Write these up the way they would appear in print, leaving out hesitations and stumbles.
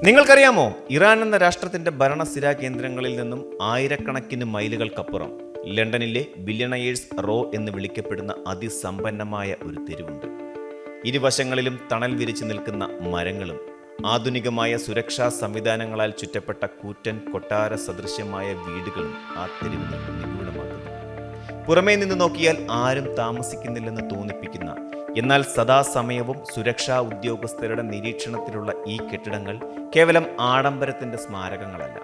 നിങ്ങൾക്കറിയാമോ, ഇറാൻ എന്ന രാഷ്ട്രത്തിന്റെ ഭരണസ്ഥിരാ കേന്ദ്രങ്ങളിൽ നിന്നും ആയിരക്കണക്കിന് മൈലുകൾക്കപ്പുറം ലണ്ടനിലെ ബില്യണയേഴ്സ് റോ എന്ന് വിളിക്കപ്പെടുന്ന അതിസമ്പന്നമായ ഒരു തെരുവുണ്ട്. ഇരുവശങ്ങളിലും തണൽ വിരിച്ചു നിൽക്കുന്ന മരങ്ങളും ആധുനികമായ സുരക്ഷാ സംവിധാനങ്ങളാൽ ചുറ്റപ്പെട്ട കൂറ്റൻ കൊട്ടാര സദൃശ്യമായ വീടുകളും ആ തെരുവിനെ നിഗൂഢമാക്കുന്നു. പുറമേ നിന്ന് നോക്കിയാൽ ആരും താമസിക്കുന്നില്ലെന്ന് തോന്നിപ്പിക്കുന്ന, എന്നാൽ സദാസമയവും സുരക്ഷാ ഉദ്യോഗസ്ഥരുടെ നിരീക്ഷണത്തിലുള്ള ഈ കെട്ടിടങ്ങൾ കേവലം ആഡംബരത്തിന്റെ സ്മാരകങ്ങളല്ല,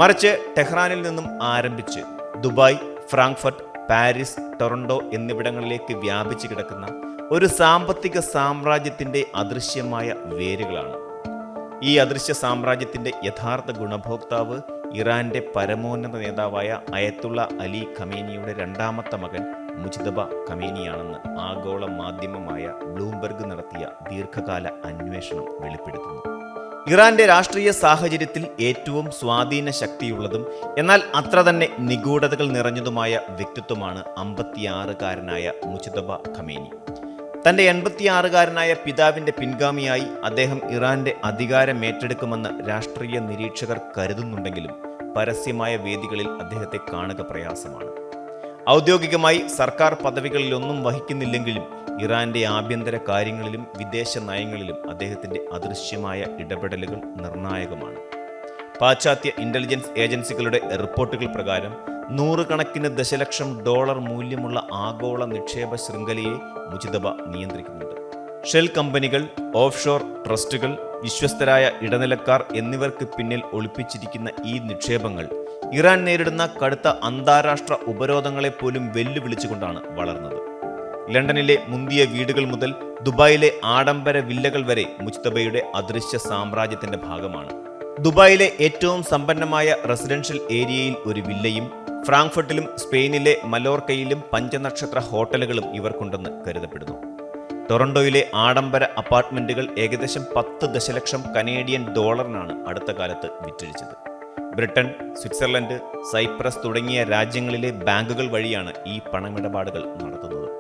മറിച്ച് ടെഹ്റാനിൽ നിന്നും ആരംഭിച്ച് ദുബായ്, ഫ്രാങ്ക്ഫർട്ട്, പാരീസ്, ടൊറന്റോ എന്നിവിടങ്ങളിലേക്ക് വ്യാപിച്ചു കിടക്കുന്ന ഒരു സാമ്പത്തിക സാമ്രാജ്യത്തിന്റെ അദൃശ്യമായ വേരുകളാണ്. ഈ അദൃശ്യ സാമ്രാജ്യത്തിന്റെ യഥാർത്ഥ ഗുണഭോക്താവ് ഇറാന്റെ പരമോന്നത നേതാവായ അയത്തുള്ള അലി ഖമേനിയുടെ രണ്ടാമത്തെ മകൻ മുജ്തബ ഖമേനിയാണെന്ന് ആഗോള മാധ്യമമായ ബ്ലൂംബെർഗ് നടത്തിയ ദീർഘകാല അന്വേഷണം വെളിപ്പെടുത്തുന്നു. ഇറാന്റെ രാഷ്ട്രീയ സാഹചര്യത്തിൽ ഏറ്റവും സ്വാധീന ശക്തിയുള്ളതും എന്നാൽ അത്ര തന്നെ നിഗൂഢതകൾ നിറഞ്ഞതുമായ വ്യക്തിത്വമാണ് 56-കാരനായ മുജ്തബ ഖമേനി. തന്റെ 86-കാരനായ പിതാവിന്റെ പിൻഗാമിയായി അദ്ദേഹം ഇറാന്റെ അധികാരം ഏറ്റെടുക്കുമെന്ന് രാഷ്ട്രീയ നിരീക്ഷകർ കരുതുന്നുണ്ടെങ്കിലും പരസ്യമായ വേദികളിൽ അദ്ദേഹത്തെ കാണുക പ്രയാസമാണ്. ഔദ്യോഗികമായി സർക്കാർ പദവികളിലൊന്നും വഹിക്കുന്നില്ലെങ്കിലും ഇറാന്റെ ആഭ്യന്തര കാര്യങ്ങളിലും വിദേശ നയങ്ങളിലും അദ്ദേഹത്തിന്റെ അദൃശ്യമായ ഇടപെടലുകൾ നിർണായകമാണ്. പാശ്ചാത്യ ഇന്റലിജൻസ് ഏജൻസികളുടെ റിപ്പോർട്ടുകൾ പ്രകാരം നൂറുകണക്കിന് ദശലക്ഷം ഡോളർ മൂല്യമുള്ള ആഗോള നിക്ഷേപ ശൃംഖലയെ മുജ്തബ നിയന്ത്രിക്കുന്നുണ്ട്. ഷെൽ കമ്പനികൾ, ഓഫ്ഷോർ ട്രസ്റ്റുകൾ, വിശ്വസ്തരായ ഇടനിലക്കാർ എന്നിവർക്ക് പിന്നിൽ ഒളിപ്പിച്ചിരിക്കുന്ന ഈ നിക്ഷേപങ്ങൾ ഇറാൻ നേരിടുന്ന കടുത്ത അന്താരാഷ്ട്ര ഉപരോധങ്ങളെപ്പോലും വെല്ലുവിളിച്ചുകൊണ്ടാണ് വളർന്നത്. ലണ്ടനിലെ മുന്തിയ വീടുകൾ മുതൽ ദുബായിലെ ആഡംബര വില്ലകൾ വരെ മുജ്തബയുടെ അദൃശ്യ സാമ്രാജ്യത്തിന്റെ ഭാഗമാണ്. ദുബായിലെ ഏറ്റവും സമ്പന്നമായ റെസിഡൻഷ്യൽ ഏരിയയിൽ ഒരു വില്ലയും ഫ്രാങ്ക്ഫർട്ടിലും സ്പെയിനിലെ മലോർക്കയിലും പഞ്ചനക്ഷത്ര ഹോട്ടലുകളും ഇവർക്കുണ്ടെന്ന് കരുതപ്പെടുന്നു. ടൊറന്റോയിലെ ആഡംബര അപ്പാർട്ട്മെന്റുകൾ ഏകദേശം 10 ദശലക്ഷം കനേഡിയൻ ഡോളറിനാണ് അടുത്ത കാലത്ത് വിറ്റഴിച്ചത്. ബ്രിട്ടൻ, സ്വിറ്റ്സർലൻഡ്, സൈപ്രസ് തുടങ്ങിയ രാജ്യങ്ങളിലെ ബാങ്കുകൾ വഴിയാണ് ഈ പണമിടപാടുകൾ നടത്തുന്നത്.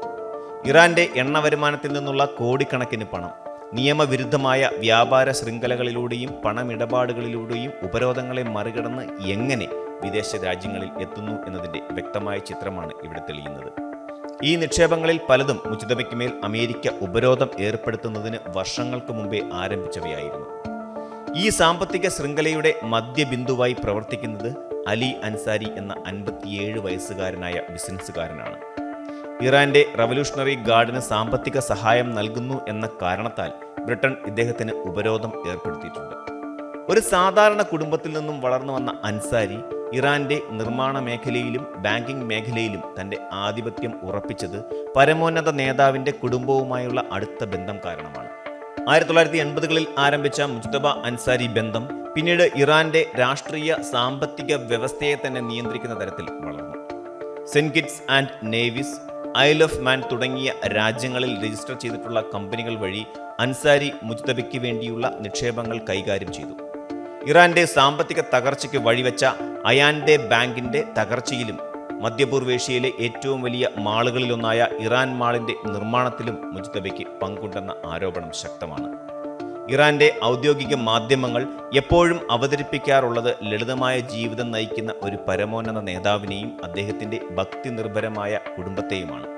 ഇറാന്റെ എണ്ണ വരുമാനത്തിൽ നിന്നുള്ള കോടിക്കണക്കിന് പണം നിയമവിരുദ്ധമായ വ്യാപാര ശൃംഖലകളിലൂടെയും പണമിടപാടുകളിലൂടെയും ഉപരോധങ്ങളെ മറികടന്ന് എങ്ങനെ വിദേശ രാജ്യങ്ങളിൽ എത്തുന്നു എന്നതിന്റെ വ്യക്തമായ ചിത്രമാണ് ഇവിടെ തെളിയുന്നത്. ഈ നിക്ഷേപങ്ങളിൽ പലതും മുജ്തബയ്ക്ക് മേൽ അമേരിക്ക ഉപരോധം ഏർപ്പെടുത്തുന്നതിന് വർഷങ്ങൾക്ക് മുമ്പേ ആരംഭിച്ചവയായിരുന്നു. ഈ സാമ്പത്തിക ശൃംഖലയുടെ മധ്യബിന്ദുവായി പ്രവർത്തിക്കുന്നത് അലി അൻസാരി എന്ന 57 വയസ്സുകാരനായ ബിസിനസ്സുകാരനാണ്. ഇറാന്റെ റവല്യൂഷണറി ഗാർഡിന് സാമ്പത്തിക സഹായം നൽകുന്നു എന്ന കാരണത്താൽ ബ്രിട്ടൻ ഇദ്ദേഹത്തിന് ഉപരോധം ഏർപ്പെടുത്തിയിട്ടുണ്ട്. ഒരു സാധാരണ കുടുംബത്തിൽ നിന്നും വളർന്നു വന്ന അൻസാരി ഇറാന്റെ നിർമ്മാണ മേഖലയിലും ബാങ്കിംഗ് മേഖലയിലും തന്റെ ആധിപത്യം ഉറപ്പിച്ചത് പരമോന്നത നേതാവിന്റെ കുടുംബവുമായുള്ള അടുത്ത ബന്ധം കാരണമാണ്. 1980-കളിൽ ആരംഭിച്ച മുജ്തബ അൻസാരി ബന്ധം പിന്നീട് ഇറാന്റെ രാഷ്ട്രീയ സാമ്പത്തിക വ്യവസ്ഥയെ തന്നെ നിയന്ത്രിക്കുന്ന തരത്തിൽ വളർന്നു. Saint Kitts and Nevis, Isle of Man തുടങ്ങിയ രാജ്യങ്ങളിൽ രജിസ്റ്റർ ചെയ്തിട്ടുള്ള കമ്പനികൾ വഴി അൻസാരി മുജ്തബയ്ക്ക് വേണ്ടിയുള്ള നിക്ഷേപങ്ങൾ കൈകാര്യം ചെയ്തു. ഇറാന്റെ സാമ്പത്തിക തകർച്ചയ്ക്ക് വഴിവെച്ച അയാൻഡെ ബാങ്കിന്റെ തകർച്ചയിലും മധ്യപൂർവേഷ്യയിലെ ഏറ്റവും വലിയ മാളുകളിലൊന്നായ ഇറാൻ മാളിന്റെ നിർമ്മാണത്തിലും മുജ്തബയ്ക്ക് പങ്കുണ്ടെന്ന ആരോപണം ശക്തമാണ്. ഇറാന്റെ ഔദ്യോഗിക മാധ്യമങ്ങൾ എപ്പോഴും അവതരിപ്പിക്കാറുള്ളത് ലളിതമായ ജീവിതം നയിക്കുന്ന ഒരു പരമോന്നത നേതാവിനെയും അദ്ദേഹത്തിന്റെ ഭക്തി നിർഭരമായ കുടുംബത്തെയുമാണ്.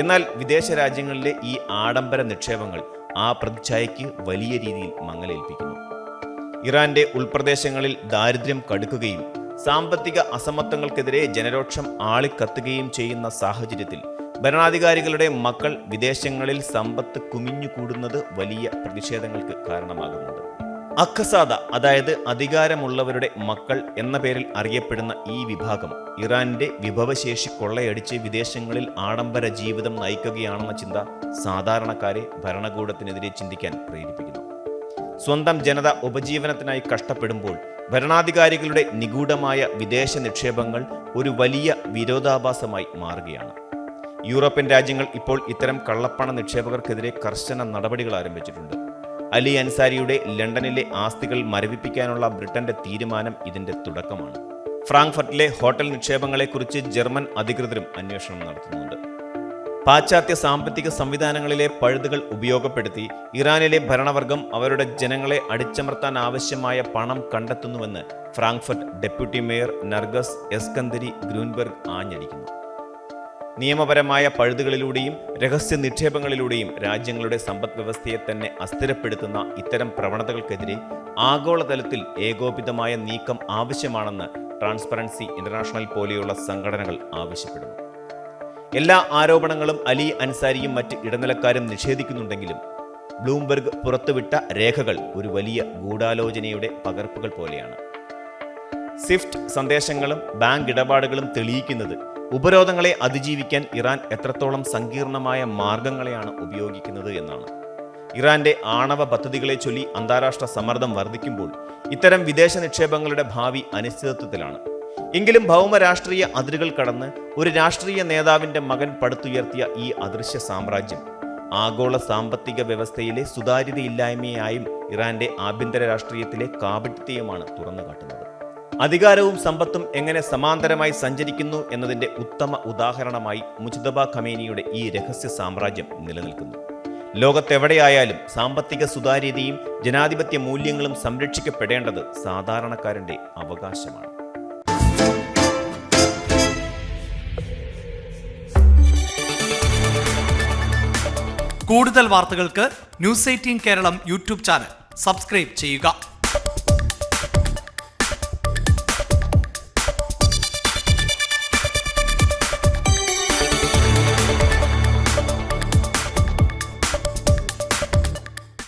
എന്നാൽ വിദേശ രാജ്യങ്ങളിലെ ഈ ആഡംബര നിക്ഷേപങ്ങൾ ആ പ്രതിച്ഛായയ്ക്ക് വലിയ രീതിയിൽ മങ്ങലേൽപ്പിക്കുന്നു. ഇറാന്റെ ഉൾപ്രദേശങ്ങളിൽ ദാരിദ്ര്യം കടുക്കുകയും സാമ്പത്തിക അസമത്വങ്ങൾക്കെതിരെ ജനരോക്ഷം ആളിക്കത്തുകയും ചെയ്യുന്ന സാഹചര്യത്തിൽ ഭരണാധികാരികളുടെ മക്കൾ വിദേശങ്ങളിൽ സമ്പത്ത് കുമിഞ്ഞുകൂടുന്നത് വലിയ പ്രതിഷേധങ്ങൾക്ക് കാരണമാകുന്നുണ്ട്. അഖസാദ, അതായത് അധികാരമുള്ളവരുടെ മക്കൾ എന്ന പേരിൽ അറിയപ്പെടുന്ന ഈ വിഭാഗം ഇറാന്റെ വിഭവശേഷി കൊള്ളയടിച്ച് വിദേശങ്ങളിൽ ആഡംബര ജീവിതം നയിക്കുകയാണെന്ന ചിന്ത സാധാരണക്കാരെ ഭരണകൂടത്തിനെതിരെ ചിന്തിക്കാൻ പ്രേരിപ്പിക്കുന്നു. സ്വന്തം ജനത ഉപജീവനത്തിനായി കഷ്ടപ്പെടുമ്പോൾ ഭരണാധികാരികളുടെ നിഗൂഢമായ വിദേശ നിക്ഷേപങ്ങൾ ഒരു വലിയ വിരോധാഭാസമായി മാറുകയാണ്. യൂറോപ്യൻ രാജ്യങ്ങൾ ഇപ്പോൾ ഇത്തരം കള്ളപ്പണ നിക്ഷേപകർക്കെതിരെ കർശന നടപടികൾ ആരംഭിച്ചിട്ടുണ്ട്. അലി അൻസാരിയുടെ ലണ്ടനിലെ ആസ്തികൾ മരവിപ്പിക്കാനുള്ള ബ്രിട്ടന്റെ തീരുമാനം ഇതിന്റെ തുടക്കമാണ്. ഫ്രാങ്ക്ഫർട്ടിലെ ഹോട്ടൽ നിക്ഷേപങ്ങളെക്കുറിച്ച് ജർമ്മൻ അധികൃതരും അന്വേഷണം നടത്തുന്നുണ്ട്. പാശ്ചാത്യ സാമ്പത്തിക സംവിധാനങ്ങളിലെ പഴുതുകൾ ഉപയോഗപ്പെടുത്തി ഇറാനിലെ ഭരണവർഗം അവരുടെ ജനങ്ങളെ അടിച്ചമർത്താൻ ആവശ്യമായ പണം കണ്ടെത്തുന്നുവെന്ന് ഫ്രാങ്ക്ഫർട്ട് ഡെപ്യൂട്ടി മേയർ നർഗസ് എസ്കന്ദരി ഗ്രൂൻബെർഗ് ആഞ്ഞടിക്കുന്നു. നിയമപരമായ പഴുതുകളിലൂടെയും രഹസ്യ നിക്ഷേപങ്ങളിലൂടെയും രാജ്യങ്ങളുടെ സമ്പദ്വ്യവസ്ഥയെ തന്നെ അസ്ഥിരപ്പെടുത്തുന്ന ഇത്തരം പ്രവണതകൾക്കെതിരെ ആഗോളതലത്തിൽ ഏകോപിതമായ നീക്കം ആവശ്യമാണെന്ന് ട്രാൻസ്പറൻസി ഇന്റർനാഷണൽ പോലെയുള്ള സംഘടനകൾ ആവശ്യപ്പെടുന്നു. എല്ലാ ആരോപണങ്ങളും അലി അൻസാരിയും മറ്റ് ഇടനിലക്കാരും നിഷേധിക്കുന്നുണ്ടെങ്കിലും ബ്ലൂംബെർഗ് പുറത്തുവിട്ട രേഖകൾ ഒരു വലിയ ഗൂഢാലോചനയുടെ പകർപ്പുകൾ പോലെയാണ്. സ്വിഫ്റ്റ് സന്ദേശങ്ങളും ബാങ്ക് ഇടപാടുകളും തെളിയിക്കുന്നത് ഉപരോധങ്ങളെ അതിജീവിക്കാൻ ഇറാൻ എത്രത്തോളം സങ്കീർണമായ മാർഗങ്ങളെയാണ് ഉപയോഗിക്കുന്നത് എന്നാണ്. ഇറാന്റെ ആണവ പദ്ധതികളെ ചൊല്ലി അന്താരാഷ്ട്ര സമ്മർദ്ദം വർദ്ധിക്കുമ്പോൾ ഇത്തരം വിദേശ നിക്ഷേപങ്ങളുടെ ഭാവി അനിശ്ചിതത്വത്തിലാണ്. എങ്കിലും ഭൗമരാഷ്ട്രീയ അതിരുകൾ കടന്ന് ഒരു രാഷ്ട്രീയ നേതാവിന്റെ മകൻ പടുത്തുയർത്തിയ ഈ അദൃശ്യ സാമ്രാജ്യം ആഗോള സാമ്പത്തിക വ്യവസ്ഥയിലെ സുതാര്യതയില്ലായ്മയായും ഇറാന്റെ ആഭ്യന്തര രാഷ്ട്രീയത്തിലെ കാപട്യത്തെയുമാണ് തുറന്നുകാട്ടുന്നത്. അധികാരവും സമ്പത്തും എങ്ങനെ സമാന്തരമായി സഞ്ചരിക്കുന്നു എന്നതിന്റെ ഉത്തമ ഉദാഹരണമായി മുജ്തബ ഖമേനിയുടെ ഈ രഹസ്യ സാമ്രാജ്യം നിലനിൽക്കുന്നു. ലോകത്തെവിടെയായാലും സാമ്പത്തിക സുതാര്യതയും ജനാധിപത്യ മൂല്യങ്ങളും സംരക്ഷിക്കപ്പെടേണ്ടത് സാധാരണക്കാരന്റെ അവകാശമാണ്. കൂടുതൽ വാർത്തകൾക്ക് news 18 Keralam YouTube channel subscribe ചെയ്യുക.